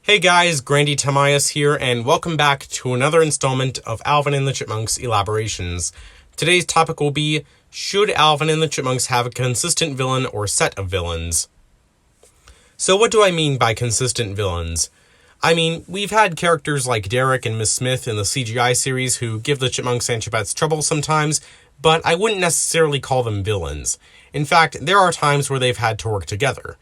Hey guys, Grandy Tamias here, and welcome back to another installment of Alvin and the Chipmunks Elaborations. Today's topic will be, should Alvin and the Chipmunks have a consistent villain or set of villains? So what do I mean by consistent villains? I mean, we've had characters like Derek and Miss Smith in the CGI series who give the Chipmunks and Chipettes trouble sometimes, but I wouldn't necessarily call them villains. In fact, there are times where they've had to work together.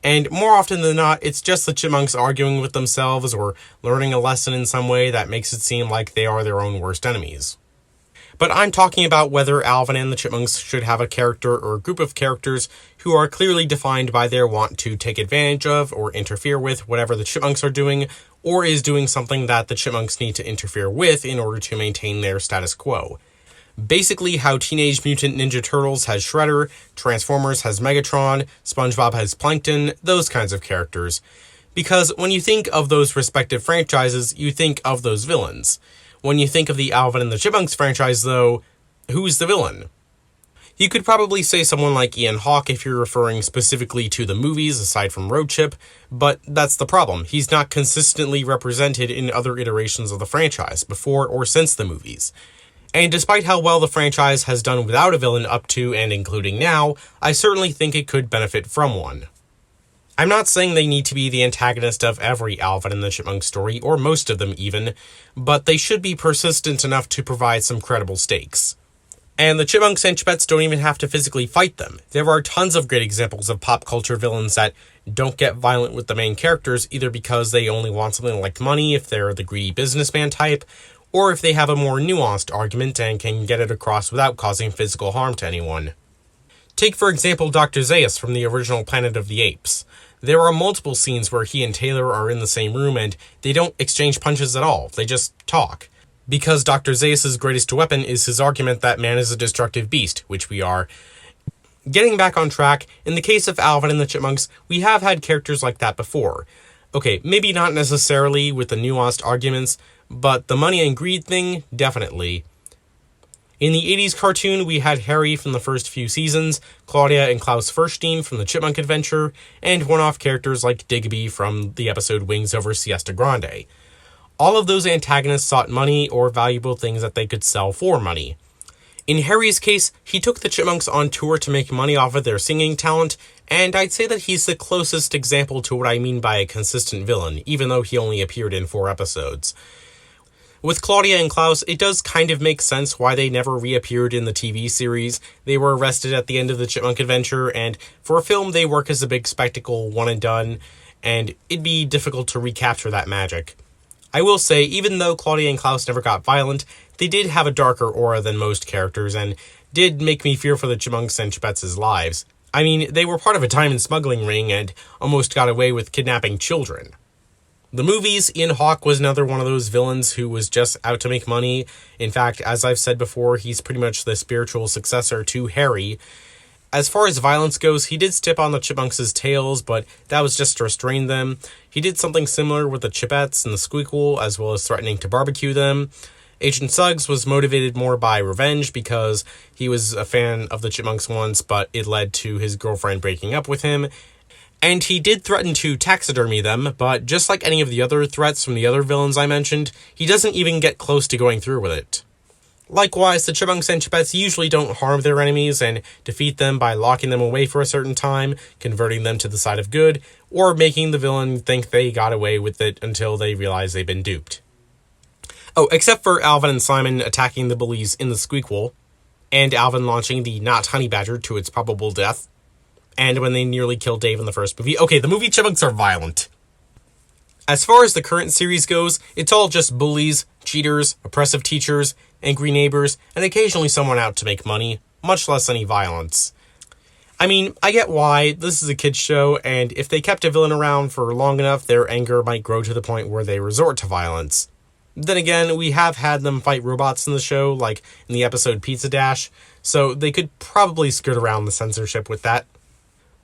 And more often than not, it's just the Chipmunks arguing with themselves or learning a lesson in some way that makes it seem like they are their own worst enemies. But I'm talking about whether Alvin and the Chipmunks should have a character or a group of characters who are clearly defined by their want to take advantage of or interfere with whatever the Chipmunks are doing, or is doing something that the Chipmunks need to interfere with in order to maintain their status quo. Basically how Teenage Mutant Ninja Turtles has Shredder, Transformers has Megatron, SpongeBob has Plankton, those kinds of characters. Because when you think of those respective franchises, you think of those villains. When you think of the Alvin and the Chipmunks franchise, though, who's the villain? You could probably say someone like Ian Hawke if you're referring specifically to the movies aside from Road Chip, but that's the problem. He's not consistently represented in other iterations of the franchise, before or since the movies. And despite how well the franchise has done without a villain up to and including now, I certainly think it could benefit from one. I'm not saying they need to be the antagonist of every Alvin and the Chipmunks story, or most of them even, but they should be persistent enough to provide some credible stakes. And the Chipmunks and Chipettes don't even have to physically fight them. There are tons of great examples of pop culture villains that don't get violent with the main characters, either because they only want something like money if they're the greedy businessman type, or if they have a more nuanced argument and can get it across without causing physical harm to anyone. Take, for example, Dr. Zaius from the original Planet of the Apes. There are multiple scenes where he and Taylor are in the same room and they don't exchange punches at all, they just talk. Because Dr. Zaius' greatest weapon is his argument that man is a destructive beast, which we are. Getting back on track, in the case of Alvin and the Chipmunks, we have had characters like that before. Okay, maybe not necessarily with the nuanced arguments, but the money and greed thing, definitely. In the 80s cartoon, we had Harry from the first few seasons, Claudia and Klaus Furstein from the Chipmunk Adventure, and one-off characters like Digby from the episode Wings Over Siesta Grande. All of those antagonists sought money or valuable things that they could sell for money. In Harry's case, he took the Chipmunks on tour to make money off of their singing talent, and I'd say that he's the closest example to what I mean by a consistent villain, even though he only appeared in 4 episodes. With Claudia and Klaus, it does kind of make sense why they never reappeared in the TV series. They were arrested at the end of the Chipmunk Adventure, and for a film they work as a big spectacle, one and done, and it'd be difficult to recapture that magic. I will say, even though Claudia and Klaus never got violent, they did have a darker aura than most characters, and did make me fear for the Chipmunks and Chipettes' lives. I mean, they were part of a diamond smuggling ring, and almost got away with kidnapping children. The movies, Ian Hawke was another one of those villains who was just out to make money. In fact, as I've said before, he's pretty much the spiritual successor to Harry. As far as violence goes, he did step on the Chipmunks' tails, but that was just to restrain them. He did something similar with the Chipettes and the Squeakquel, as well as threatening to barbecue them. Agent Suggs was motivated more by revenge because he was a fan of the Chipmunks once, but it led to his girlfriend breaking up with him. And he did threaten to taxidermy them, but just like any of the other threats from the other villains I mentioned, he doesn't even get close to going through with it. Likewise, the Chipmunks and Chipettes usually don't harm their enemies and defeat them by locking them away for a certain time, converting them to the side of good, or making the villain think they got away with it until they realize they've been duped. Oh, except for Alvin and Simon attacking the bullies in the Squeakquel, and Alvin launching the Not Honey Badger to its probable death, and when they nearly killed Dave in the first movie. Okay, the movie Chipmunks are violent. As far as the current series goes, it's all just bullies, cheaters, oppressive teachers, angry neighbors, and occasionally someone out to make money, much less any violence. I mean, I get why, this is a kid's show, and if they kept a villain around for long enough, their anger might grow to the point where they resort to violence. Then again, we have had them fight robots in the show, like in the episode Pizza Dash, so they could probably skirt around the censorship with that.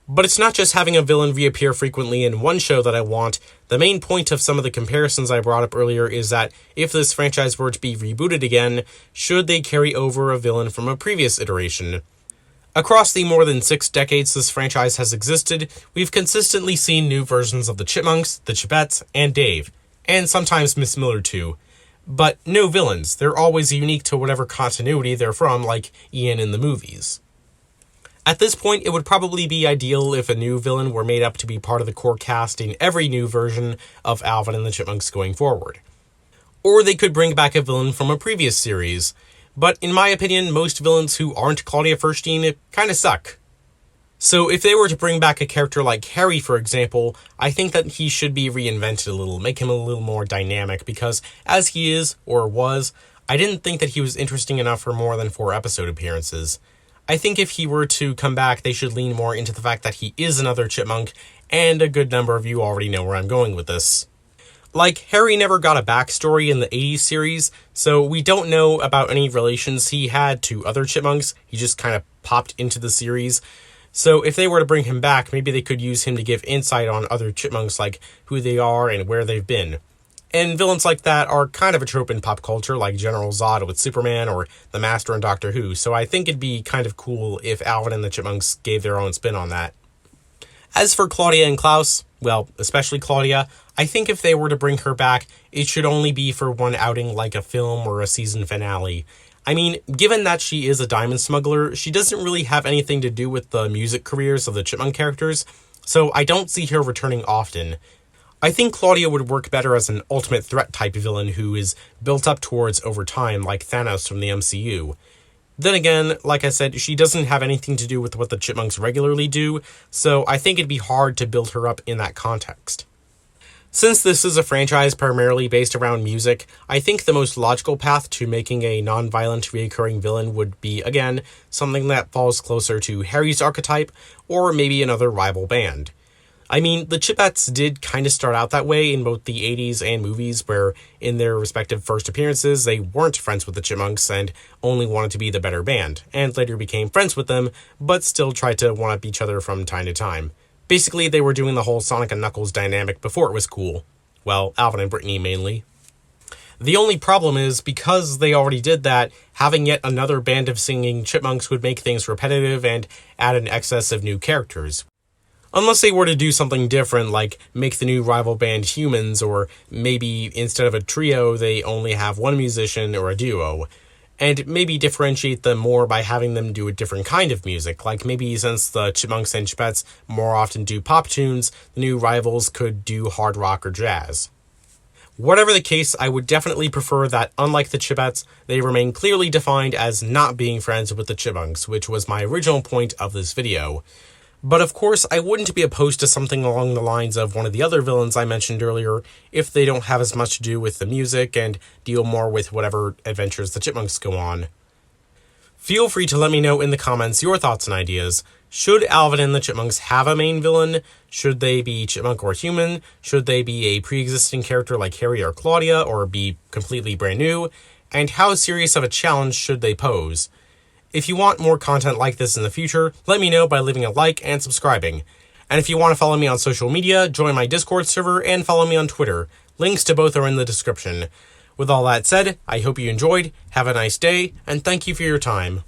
But it's not just having a villain reappear frequently in one show that I want. The main point of some of the comparisons I brought up earlier is that if this franchise were to be rebooted again, should they carry over a villain from a previous iteration? Across the more than 6 decades this franchise has existed, we've consistently seen new versions of the Chipmunks, the Chipettes, and Dave, and sometimes Miss Miller too. But no villains. They're always unique to whatever continuity they're from, like Ian in the movies. At this point, it would probably be ideal if a new villain were made up to be part of the core cast in every new version of Alvin and the Chipmunks going forward. Or they could bring back a villain from a previous series. But in my opinion, most villains who aren't Claudia Furstein kinda suck. So if they were to bring back a character like Harry, for example, I think that he should be reinvented a little, make him a little more dynamic, because as he is, or was, I didn't think that he was interesting enough for more than 4 episode appearances. I think if he were to come back, they should lean more into the fact that he is another chipmunk, and a good number of you already know where I'm going with this. Like, Harry never got a backstory in the 80s series, so we don't know about any relations he had to other chipmunks. He just kind of popped into the series. So if they were to bring him back, maybe they could use him to give insight on other chipmunks, like who they are and where they've been. And villains like that are kind of a trope in pop culture, like General Zod with Superman or the Master in Doctor Who, so I think it'd be kind of cool if Alvin and the Chipmunks gave their own spin on that. As for Claudia and Klaus, well, especially Claudia, I think if they were to bring her back, it should only be for one outing like a film or a season finale. I mean, given that she is a diamond smuggler, she doesn't really have anything to do with the music careers of the Chipmunk characters, so I don't see her returning often. I think Claudia would work better as an ultimate threat type villain who is built up towards over time, like Thanos from the MCU. Then again, like I said, she doesn't have anything to do with what the Chipmunks regularly do, so I think it'd be hard to build her up in that context. Since this is a franchise primarily based around music, I think the most logical path to making a non-violent recurring villain would be, again, something that falls closer to Harry's archetype, or maybe another rival band. I mean, the Chipettes did kind of start out that way in both the 80s and movies, where in their respective first appearances, they weren't friends with the Chipmunks and only wanted to be the better band, and later became friends with them, but still tried to one-up each other from time to time. Basically, they were doing the whole Sonic and Knuckles dynamic before it was cool. Well, Alvin and Brittany mainly. The only problem is, because they already did that, having yet another band of singing chipmunks would make things repetitive and add an excess of new characters. Unless they were to do something different, like make the new rival band humans, or maybe instead of a trio, they only have one musician or a duo. And maybe differentiate them more by having them do a different kind of music, like maybe since the Chipmunks and Chipettes more often do pop tunes, the new rivals could do hard rock or jazz. Whatever the case, I would definitely prefer that, unlike the Chipettes, they remain clearly defined as not being friends with the Chipmunks, which was my original point of this video. But of course, I wouldn't be opposed to something along the lines of one of the other villains I mentioned earlier if they don't have as much to do with the music and deal more with whatever adventures the Chipmunks go on. Feel free to let me know in the comments your thoughts and ideas. Should Alvin and the Chipmunks have a main villain? Should they be chipmunk or human? Should they be a pre-existing character like Harry or Claudia, or be completely brand new? And how serious of a challenge should they pose? If you want more content like this in the future, let me know by leaving a like and subscribing. And if you want to follow me on social media, join my Discord server and follow me on Twitter. Links to both are in the description. With all that said, I hope you enjoyed, have a nice day, and thank you for your time.